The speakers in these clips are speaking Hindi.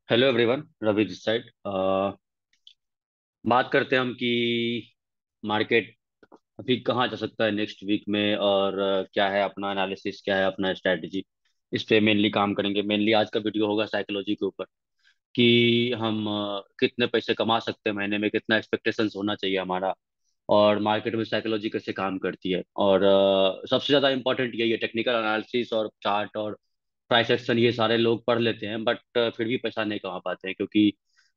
Hello everyone, Ravi this side. बात करते हैं हम कि मार्केट अभी कहाँ जा सकता है नेक्स्ट वीक में, और क्या है अपना एनालिसिस, क्या है अपना स्ट्रैटेजी। इस पे मेनली काम करेंगे। मेनली आज का वीडियो होगा साइकोलॉजी के ऊपर कि हम कितने पैसे कमा सकते हैं महीने में, कितना एक्सपेक्टेशंस होना चाहिए हमारा, और मार्केट में साइकोलॉजी कैसे काम करती है। और सबसे ज़्यादा इंपॉर्टेंट यही है, टेक्निकल एनालिसिस और चार्ट और प्राइस एक्शन ये सारे लोग पढ़ लेते हैं, बट फिर भी पैसा नहीं कमा पाते हैं, क्योंकि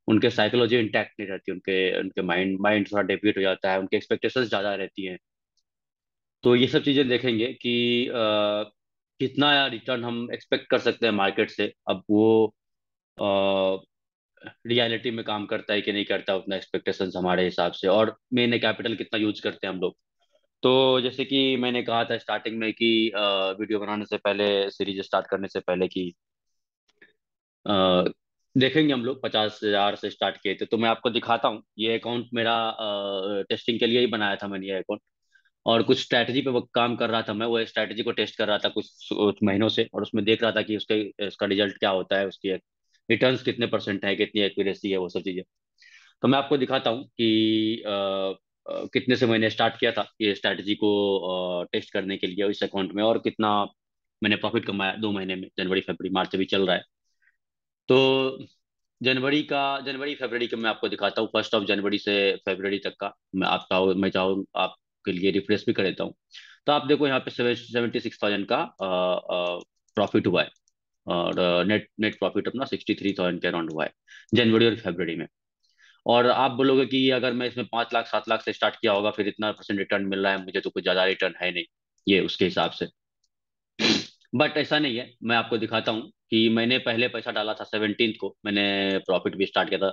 उनके साइकोलॉजी इंटैक्ट नहीं रहती, उनके उनके माइंड माइंड थोड़ा डेविएट हो जाता है, उनके एक्सपेक्टेशंस ज़्यादा रहती हैं। तो ये सब चीज़ें देखेंगे कि कितना रिटर्न हम एक्सपेक्ट कर सकते हैं मार्केट से। अब वो रियलिटी में काम करता है कि नहीं करता, उतना एक्सपेक्टेशंस हमारे हिसाब से, और मेन कैपिटल कितना यूज करते हैं हम लोग। तो जैसे कि मैंने कहा था स्टार्टिंग में कि वीडियो बनाने से पहले, सीरीज स्टार्ट करने से पहले, कि अ, देखेंगे हम लोग 50,000 से स्टार्ट किए थे। तो मैं आपको दिखाता हूँ, ये अकाउंट मेरा टेस्टिंग के लिए ही बनाया था मैंने, ये अकाउंट। और कुछ स्ट्रैटेजी पे वो काम कर रहा था, मैं वो स्ट्रैटेजी को टेस्ट कर रहा था कुछ महीनों से, और उसमें देख रहा था कि उसका रिजल्ट क्या होता है, उसकी रिटर्न्स कितने परसेंट है, कितनी एक्यूरेसी है, वो सब चीज़ें। तो मैं आपको दिखाता हूँ कि कितने से मैंने स्टार्ट किया था ये स्ट्रैटेजी को टेस्ट करने के लिए इस अकाउंट में, और कितना मैंने प्रॉफिट कमाया 2 महीने में, जनवरी फरवरी मार्च अभी चल रहा है। तो जनवरी फरवरी का मैं आपको दिखाता हूँ, 1 जनवरी से फरवरी तक का। मैं चाहूँ आपके लिए रिफ्रेश भी कर देता हूँ। तो आप देखो यहाँ पे 76,000 का प्रॉफिट हुआ है, और नेट नेट प्रॉफिट अपना 63,000 के अराउंड हुआ है जनवरी और फरवरी में। और आप बोलोगे कि अगर मैं इसमें 5 लाख 7 लाख से स्टार्ट किया होगा, फिर इतना परसेंट रिटर्न मिल रहा है मुझे, तो कुछ ज्यादा रिटर्न है नहीं ये उसके हिसाब से। बट ऐसा नहीं है, मैं आपको दिखाता हूँ कि मैंने पहले पैसा डाला था 17 को, मैंने प्रॉफिट भी स्टार्ट किया था।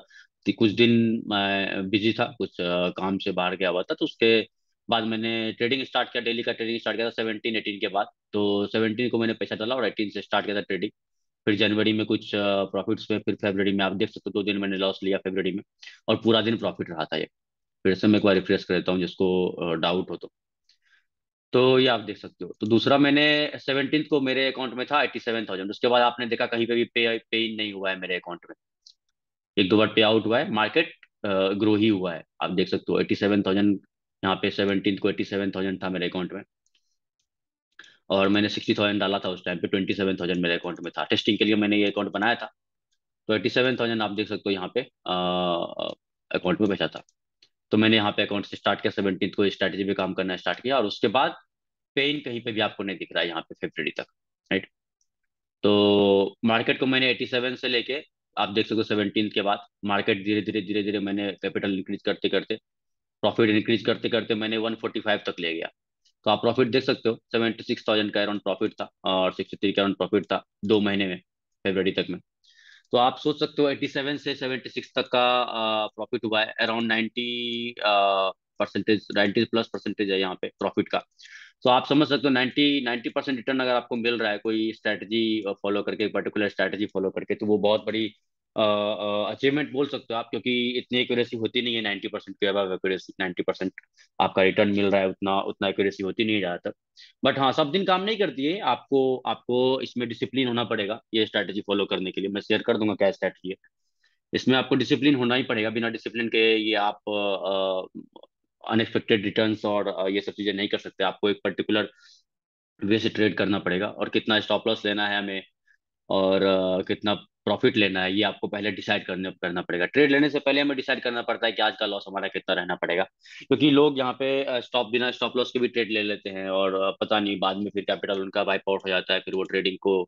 कि कुछ दिन मैं बिजी था, कुछ काम से बाहर गया हुआ था, तो उसके बाद मैंने ट्रेडिंग स्टार्ट किया, डेली का ट्रेडिंग स्टार्ट किया था 17 18 के बाद। तो 17 को मैंने पैसा डाला और 18 से स्टार्ट किया था ट्रेडिंग। फिर जनवरी में कुछ प्रॉफिट्स में, फिर फरवरी में आप देख सकते हो 2 दिन मैंने लॉस लिया फरवरी में, और पूरा दिन प्रॉफिट रहा था ये। फिर से मैं एक बार रिफ्रेश कर देता हूँ जिसको डाउट हो तो ये आप देख सकते हो। तो दूसरा, मैंने 17 को मेरे अकाउंट में था 87,000। उसके बाद आपने देखा कहीं पे भी पे इन नहीं हुआ है मेरे अकाउंट में। एक दो बार पे आउट हुआ है, मार्केट ग्रो ही हुआ है। आप देख सकते हो 87,000, यहाँ पे 17 को 87,000 था मेरे अकाउंट में, और मैंने 60,000 डाला था उस टाइम पे। 27,000 मेरे अकाउंट में था, टेस्टिंग के लिए मैंने ये अकाउंट बनाया था। तो 87,000 आप देख सकते हो यहाँ पे अकाउंट में बचा था। तो मैंने यहाँ पे अकाउंट से स्टार्ट किया, 17 को स्ट्रैटेजी पे काम करना स्टार्ट किया, और उसके बाद पेन कहीं पे भी आपको नहीं दिख रहा है यहाँ पे फरवरी तक, राइट। तो मार्केट को मैंने 87 से लेके, आप देख सकते हो 17 के बाद मार्केट धीरे धीरे मैंने कैपिटल इंक्रीज करते करते, प्रॉफिट इंक्रीज करते करते मैंने 145 तक ले गया। तो आप प्रॉफिट देख सकते हो, 76,000 का अराउंड प्रॉफिट था, और 63 का अराउंड प्रॉफिट था 2 महीने में, फरवरी तक में। तो आप सोच सकते हो 87 से 76 तक का प्रॉफिट हुआ है, अराउंड 90 परसेंटेज, 90+ परसेंटेज है यहाँ पे प्रॉफिट का। तो आप समझ सकते हो 90% रिटर्न अगर आपको मिल रहा है कोई स्ट्रैटेजी फॉलो करके, पर्टिकुलर स्ट्रैटेजी फॉलो करके, तो वो बहुत बड़ी अचीवमेंट बोल सकते हो आप, क्योंकि इतनी एक्यूरेसी होती नहीं है। 90% के अबव एक्यूरेसी, 90% आपका रिटर्न मिल रहा है, उतना उतना एक्यूरेसी होती नहीं है ज्यादातर। बट हाँ, सब दिन काम नहीं करती है। आपको आपको इसमें डिसिप्लिन होना पड़ेगा ये स्ट्रैटेजी फॉलो करने के लिए। मैं शेयर कर दूंगा क्या स्ट्रैटेजी है। इसमें आपको डिसिप्लिन होना ही पड़ेगा, बिना डिसिप्लिन के ये आप अनएक्सपेक्टेड रिटर्न्स और ये सब चीजें नहीं कर सकते। आपको एक पर्टिकुलर वे से ट्रेड करना पड़ेगा, और कितना स्टॉप लॉस लेना है हमें, और कितना प्रॉफिट लेना है, ये आपको पहले डिसाइड करना पड़ेगा। ट्रेड लेने से पहले हमें डिसाइड करना पड़ता है कि आज का लॉस हमारा कितना रहना पड़ेगा, क्योंकि लोग यहाँ पे बिना स्टॉप लॉस के भी ट्रेड ले लेते हैं, और पता नहीं बाद में फिर कैपिटल उनका वाइप आउट हो जाता है, फिर वो ट्रेडिंग को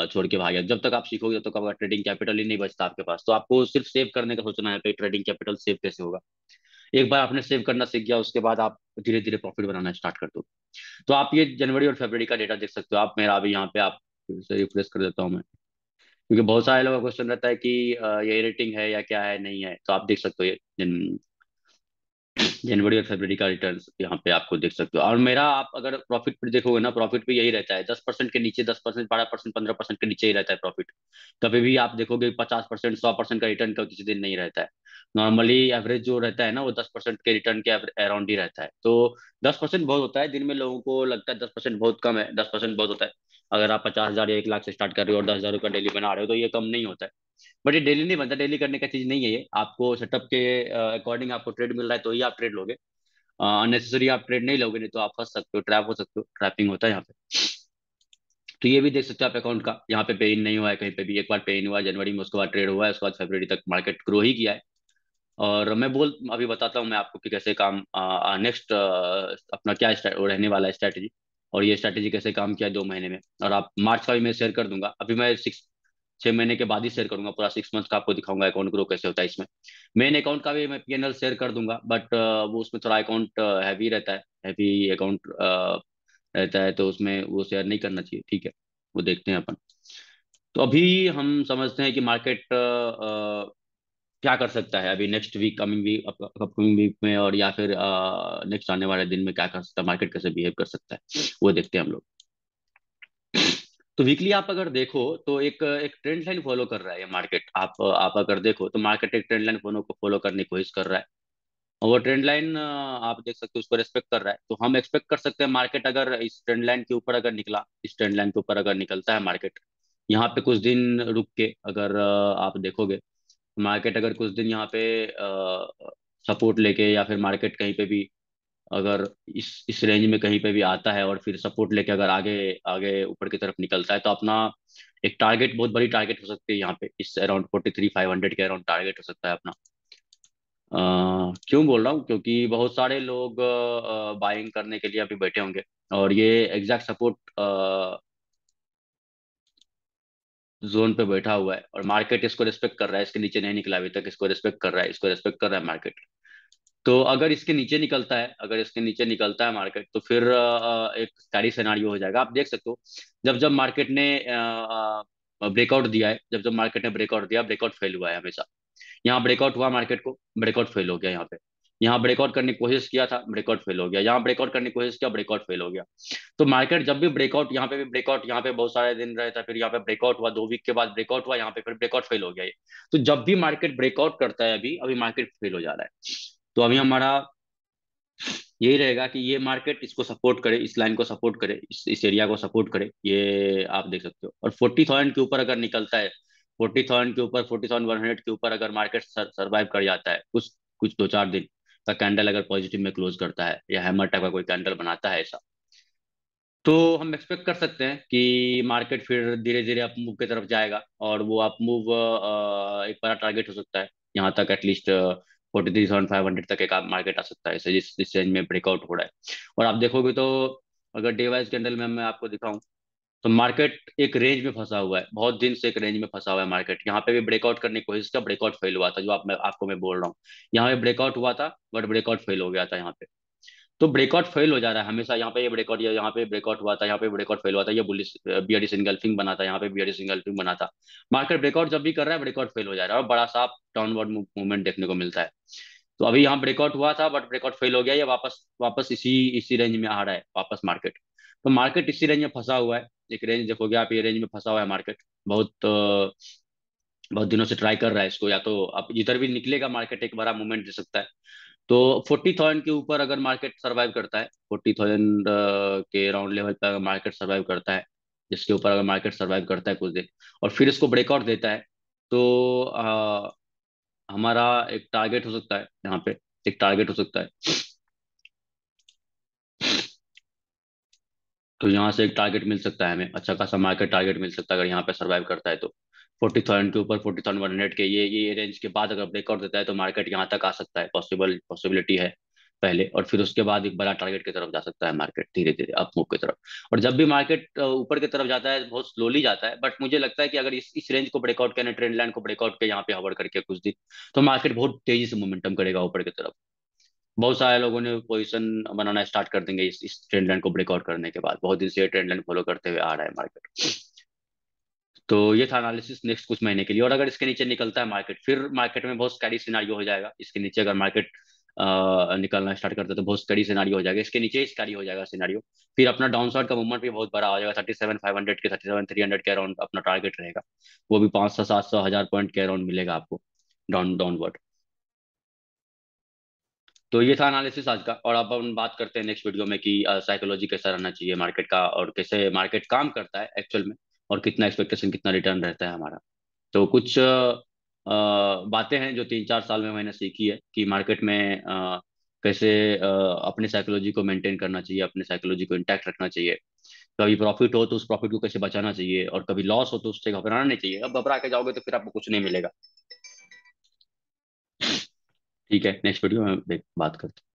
छोड़ के भाग जाते। जब तक आप सीखोगे तब तक आपका ट्रेडिंग कैपिटल ही नहीं बचता आपके पास। तो आपको सिर्फ सेव करने का सोचना है कि ट्रेडिंग कैपिटल सेव कैसे होगा। एक बार आपने सेव करना सीख गया, उसके बाद आप धीरे धीरे प्रॉफिट बनाना स्टार्ट कर दो। तो आप ये जनवरी और फरवरी का डेटा देख सकते हो आप। मेरा अभी यहाँ पे आप फिर से रिफ्रेश कर देता हूँ मैं, क्योंकि बहुत सारे लोगों का क्वेश्चन रहता है कि ये रेटिंग है या क्या है, नहीं है। तो आप देख सकते हो ये जनवरी और फरवरी का रिटर्न यहाँ पे आपको देख सकते हो। और मेरा, आप अगर प्रॉफिट पे देखोगे ना, प्रॉफिट पे यही रहता है 10% के नीचे, 10%, 12%, 15% के नीचे ही रहता है प्रॉफिट। कभी भी आप देखोगे 50%, 100% का रिटर्न का किसी दिन नहीं रहता है। नॉर्मली एवरेज जो रहता है ना, वो 10% के रिटर्न के अराउंड ही रहता है। तो 10% बहुत होता है, दिन में लोगों को लगता है 10% बहुत कम है, 10% बहुत होता है। अगर आप 50,000 या 1 लाख से स्टार्ट कर रहे हो और 10,000 रुपया डेली बना रहे हो, तो ये कम नहीं होता है। बट ये डेली नहीं बनता, डेली करने का चीज नहीं है ये। आपको सेटअप के अकॉर्डिंग आपको ट्रेड मिल रहा है तो ही आप ट्रेड लोगे। अननेसेसरी आप ट्रेड नहीं लोगे, नहीं तो आप फंस सकते हो, ट्रैप हो सकते हो, ट्रैपिंग होता है यहाँ पे। तो ये भी देख सकते हो आप अकाउंट का, यहाँ पे पे इन नहीं हुआ है कहीं पे भी। एक बार पे इन हुआ है जनवरी में, उसके बाद ट्रेड हुआ है, उसके बाद फरवरी तक मार्केट ग्रो ही किया है। और मैं बोल अभी बताता हूँ मैं आपको कि कैसे काम नेक्स्ट अपना क्या रहने वाला है स्ट्रैटेजी, और ये स्ट्रैटेजी कैसे काम किया 2 महीने में। और आप मार्च का भी मैं शेयर कर दूंगा, अभी मैं 6 महीने के बाद ही शेयर करूंगा, पूरा 6 मंथ का आपको दिखाऊंगा अकाउंट ग्रो कैसे होता है इसमें। मेन अकाउंट का भी मैं पीएनएल शेयर कर दूंगा, बट वो उसमें थोड़ा अकाउंट हैवी रहता है, हैवी अकाउंट रहता है, तो उसमें वो शेयर नहीं करना चाहिए, ठीक है। वो देखते हैं अपन। तो अभी हम समझते हैं कि मार्केट क्या कर सकता है अभी next week, coming week, upcoming week में, और या फिर नेक्स्ट आने वाले दिन में क्या कर सकता है मार्केट, कैसे बिहेव कर सकता है, वो देखते हैं हम लोग। तो वीकली आप अगर देखो तो एक एक ट्रेंड लाइन फॉलो कर रहा है ये मार्केट। आप अगर देखो तो मार्केट एक ट्रेंड लाइन फॉलो करने की कोशिश कर रहा है, और वो ट्रेंड लाइन आप देख सकते हो उसको रेस्पेक्ट कर रहा है। तो हम एक्सपेक्ट कर सकते हैं मार्केट अगर इस ट्रेंड लाइन के ऊपर अगर निकला, इस ट्रेंड लाइन के ऊपर अगर निकलता है मार्केट, यहाँ पे कुछ दिन रुक के अगर आप देखोगे, मार्केट अगर कुछ दिन यहाँ पे सपोर्ट लेके, या फिर मार्केट कहीं पे भी अगर इस रेंज में कहीं पे भी आता है और फिर सपोर्ट लेके अगर आगे आगे ऊपर की तरफ निकलता है, तो अपना एक टारगेट, बहुत बड़ी टारगेट हो सकती है यहाँ पे, इस अराउंड 43,500 के अराउंड टारगेट हो सकता है अपना। क्यों बोल रहा हूँ, क्योंकि बहुत सारे लोग बाइंग करने के लिए अभी बैठे होंगे, और ये एग्जैक्ट सपोर्ट जोन पे बैठा हुआ है, और मार्केट इसको रिस्पेक्ट कर रहा है, इसके नीचे नहीं निकला अभी तक, इसको रिस्पेक्ट कर रहा है, इसको रिस्पेक्ट कर रहा है मार्केट। तो अगर इसके नीचे निकलता है, अगर इसके नीचे निकलता है मार्केट, तो फिर एक स्टडी सिनारियो हो जाएगा। आप देख सकते हो जब जब मार्केट ने ब्रेकआउट दिया है, जब जब मार्केट ने ब्रेकआउट दिया, ब्रेकआउट फेल हुआ है हमेशा। यहाँ ब्रेकआउट हुआ मार्केट को, ब्रेकआउट फेल हो गया यहाँ पे। यहाँ ब्रेकआउट करने की कोशिश किया था, ब्रेकआउट फेल हो गया, यहाँ ब्रेकआउट करने की कोशिश किया, ब्रेकआउट फेल हो गया। तो मार्केट जब भी ब्रेकआउट, यहाँ पे भी ब्रेकआउट, यहाँ पे बहुत सारे दिन रहे था, फिर यहाँ पे ब्रेकआउट हुआ, 2 वीक के बाद ब्रेकआउट हुआ, यहाँ पे फिर ब्रेकआउट फेल हो गया ये। तो जब भी मार्केट ब्रेकआउट करता है, अभी अभी मार्केट फेल हो जा रहा है। तो अभी हमारा यही रहेगा कि ये मार्केट इसको सपोर्ट करे, इस लाइन को सपोर्ट करे, इस एरिया को सपोर्ट करे, ये आप देख सकते हो। और 40,000 के ऊपर अगर निकलता है, 40,000 के ऊपर, 40,100 के ऊपर अगर मार्केट सर्वाइव कर जाता है कुछ कुछ 2-4 दिन का कैंडल अगर पॉजिटिव में क्लोज करता है, या हैमर टाइप का कोई कैंडल बनाता है ऐसा, तो हम एक्सपेक्ट कर सकते हैं कि मार्केट फिर धीरे धीरे अप मूव की तरफ जाएगा, और वो अप मूव एक बड़ा टारगेट हो सकता है यहाँ तक, एटलीस्ट 43,500 तक एक मार्केट आ सकता है ऐसे, जिस रेंज में ब्रेकआउट हो रहा है। और आप देखोगे तो अगर डे वाइज कैंडल में मैं आपको दिखाऊं, तो मार्केट एक रेंज में फंसा हुआ है, बहुत दिन से एक रेंज में फंसा हुआ है मार्केट। यहाँ पे भी ब्रेकआउट करने की कोशिश किया, ब्रेकआउट फेल हुआ था, जो आपको मैं बोल रहा हूँ। यहाँ पे ब्रेकआउट हुआ था, बट ब्रेकआउट फेल हो गया था यहाँ पे। तो ब्रेकआउट फेल हो जा रहा है हमेशा, यहाँ पे ये ब्रेकआउट, यहाँ पे ब्रेकआउट हुआ था, यहाँ पे ब्रेकआउट फेल हुआ था, ये बुलिश बियरिश इनगल्फिंग बना था, यहाँ पे बियरिश इनगल्फिंग बना था। मार्केट ब्रेकआउट जब भी कर रहा है, ब्रेकआउट फेल हो जा रहा है, और बड़ा सा डाउनवर्ड मूवमेंट देखने को मिलता है। तो अभी यहाँ ब्रेकआउट हुआ था, बट ब्रेकआउट फेल हो गया, ये वापस वापस इसी इसी रेंज में आ रहा है वापस मार्केट। तो मार्केट इसी रेंज में फंसा हुआ है, एक रेंज देखोगे आप, ये रेंज में फंसा हुआ है मार्केट। बहुत बहुत दिनों से ट्राई कर रहा है इसको, या तो अब इधर भी निकलेगा मार्केट, एक बड़ा मूवमेंट दे सकता है। तो 40,000 के ऊपर अगर मार्केट सरवाइव करता है, 40,000 के राउंड लेवल पर अगर मार्केट सरवाइव करता है, जिसके ऊपर अगर मार्केट सरवाइव करता है कुछ दिन, और फिर इसको ब्रेकआउट देता है, तो हमारा एक टारगेट हो सकता है यहाँ पे, एक टारगेट हो सकता है। तो यहाँ से एक टारगेट मिल सकता है हमें, अच्छा खासा मार्केट टारगेट मिल सकता है अगर यहाँ पे सरवाइव करता है तो। 40,000 के ऊपर, 40,100 के ये रेंज के बाद अगर ब्रेकआउट देता है, तो मार्केट यहाँ तक आ सकता है, पॉसिबिलिटी है पहले, और फिर उसके बाद एक बड़ा टारगेट की तरफ जा सकता है मार्केट, धीरे धीरे अप मूव की तरफ। और जब भी मार्केट ऊपर की तरफ जाता है, बहुत स्लोली जाता है, बट मुझे लगता है कि अगर इस रेंज को ब्रेकआउट करने, ट्रेंड लाइन को ब्रेकआउट के यहाँ पे हवर करके कुछ दिन, तो मार्केट बहुत तेजी से मोमेंटम करेगा ऊपर की तरफ। बहुत सारे लोगों ने पोजीशन बनाना स्टार्ट कर देंगे इस ट्रेंड लाइन को ब्रेकआउट करने के बाद, बहुत दिन से ये ट्रेंड लाइन फॉलो करते हुए आ रहा है मार्केट। तो ये था एनालिसिस नेक्स्ट कुछ महीने के लिए। और अगर इसके नीचे निकलता है मार्केट, फिर मार्केट में बहुत स्कैरी सिनारियो हो जाएगा। इसके नीचे अगर मार्केट निकलना स्टार्ट करता है, तो बहुत स्कैरी सिनारियो हो जाएगा, इसके नीचे ही स्कैरी हो जाएगा सिनारियो। फिर अपना डाउन साइड का मूवमेंट भी बहुत बड़ा हो जाएगा, 37,500 के, 37,300 के अराउंड अपना टारगेट रहेगा। वो भी 500, 700, 1,000 पॉइंट के अराउंड मिलेगा आपको, डाउनवर्ड। तो ये था एनालिसिस आज का। और अब हम बात करते हैं नेक्स्ट वीडियो में कि साइकोलॉजी कैसा रहना चाहिए मार्केट का, और कैसे मार्केट काम करता है एक्चुअल में, और कितना एक्सपेक्टेशन, कितना रिटर्न रहता है हमारा। तो कुछ बातें हैं जो 3-4 साल में मैंने सीखी है कि मार्केट में कैसे अपने साइकोलॉजी को मेंटेन करना चाहिए, अपने साइकोलॉजी को इंटैक्ट रखना चाहिए। कभी प्रॉफिट हो तो उस प्रॉफिट को कैसे बचाना चाहिए, और कभी लॉस हो तो उससे घबराना नहीं चाहिए। अब घबरा के जाओगे तो फिर आपको कुछ नहीं मिलेगा। ठीक है, नेक्स्ट वीडियो में बात करते हैं।